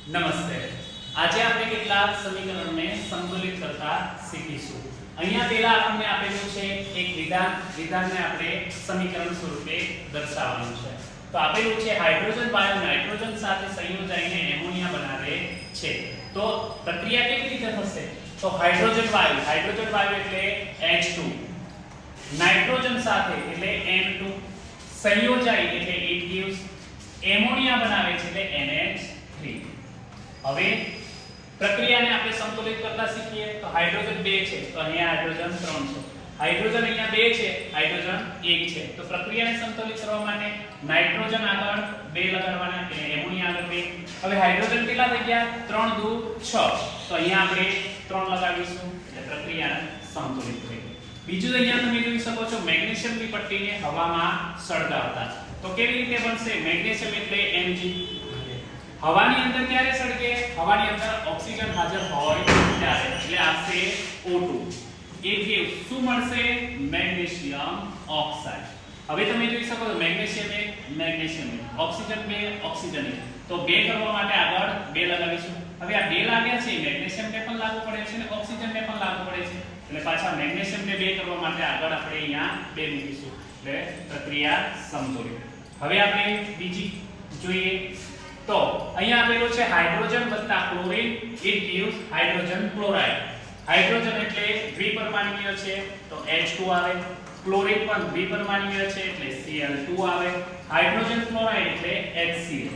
નમસ્તે. આજે આપણે કેટલાક સમીકરણોને સંતુલિત કરતા શીખીશું. અહીંયા પહેલા આપણને આપેલું છે એક વિધાનને આપણે સમીકરણ સ્વરૂપે દર્શાવવાનું છે. તો આપેલું છે હાઇડ્રોજન વાયુ નાઇટ્રોજન સાથે સંયોજાઈને એમોનિયા બનાવે છે. તો પ્રક્રિયા કેવી રીતે થશે? તો હાઇડ્રોજન વાયુ એટલે H2, નાઇટ્રોજન સાથે એટલે N2, સંયોજાય એટલે it gives, એમોનિયા બનાવે છે એટલે NH3. હવે પ્રક્રિયાને આપણે સંતુલિત કરતા શીખીએ. તો હાઇડ્રોજન 2 છે તો અહીંયા હાઇડ્રોજન 3 છે. હાઇડ્રોજન અહીંયા 2 છે, હાઇડ્રોજન 1 છે. તો પ્રક્રિયાને સંતુલિત કરવા માટે નાઇટ્રોજન આગળ 2 લગાડવાના એટલે એમોનિયા આગળ 2. હવે હાઇડ્રોજન કેટલા થઈ ગયા? 3 દુ 6. તો અહીંયા આપણે 3 લગાવીશું એટલે પ્રક્રિયા સંતુલિત થઈ ગઈ. બીજું અહીંયા તમે જોઈ શકો છો મેગ્નેશિયમની પટ્ટીને હવામાં સળગાવતા. તો કેવી રીતે બનશે? મેગ્નેશિયમ એટલે Mg. હવાની અંદર ક્યારે સળગે? હવાની અંદર ઓક્સિજન હાજર હોય ત્યારે, એટલે આવશે O2. એટલે શું મળશે? Magnesium oxide. હવે તમે જોઈ શકો છો મેગ્નેશિયમ 1, ઓક્સિજન 2, ઓક્સિજન 1. તો 2 કરવા માટે આગળ 2 લગાવીશું. હવે આ 2 લાગ્યા છે, મેગ્નેશિયમને પણ લાગુ પડે છે અને ઓક્સિજનને પણ લાગુ પડે છે. એટલે પાછા મેગ્નેશિયમને 2 કરવા માટે આગળ આપણે અહીંયા 2 મૂકીશું. એટલે પ્રક્રિયા સંતુલિત. હવે આપણે બીજી જોઈએ. તો અહીંયા આપેલું છે હાઇડ્રોજન વત્તા chlorine it gives hydrogen chloride. Hydrogen એટલે દ્વિપરમાણુકીય છે તો H2 આવે. ક્લોરીન પણ દ્વિપરમાણુકીય છે એટલે Cl2 આવે. હાઇડ્રોજન ક્લોરાઇડ એટલે HCl.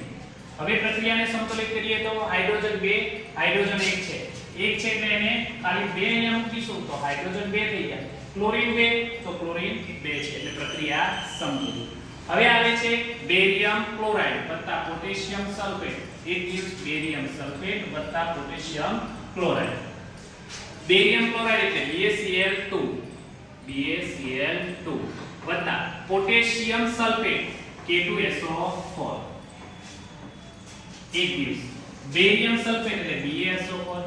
હવે પ્રક્રિયાને સંતુલિત કરીએ તો હાઇડ્રોજન 2, હાઇડ્રોજન 1 છે. 1 છે એટલે એને ખાલી 2 અહીંયા મૂકીશું તો હાઇડ્રોજન 2 થઈ ગયા. ક્લોરીન 2 તો ક્લોરીન 2 છે એટલે પ્રક્રિયા સંતુલિત. હવે આવે છે બેરિયમ ક્લોરાઇડ વત્તા potassium sulphate. it gives barium sulphate વત્તા પોટેશિયમ ક્લોરાઇડ. બેરિયમ ક્લોરાઇડ એટલે BaCl2 વત્તા potassium sulphate K2SO4. it gives barium sulphate એટલે BaSO4.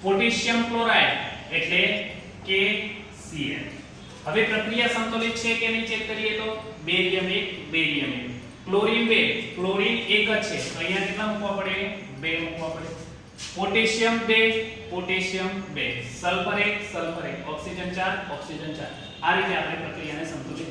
પોટેશિયમ ક્લોરાઇડ એટલે KCl. હવે પ્રક્રિયા સંતુલિત છે કે નહીં ચેક કરીએ તો બેરિયમ 1, બેરિયમ 1, ક્લોરીન 2, ક્લોરીન 1 જ છે તો અહીંયા કેટલા મૂકવા પડે? 2 મૂકવા પડે. Potassium 2, potassium 2, sulphur 1, sulphur 1, oxygen 4, oxygen 4. આ રીતે આપણે પ્રક્રિયાને સંતુલિત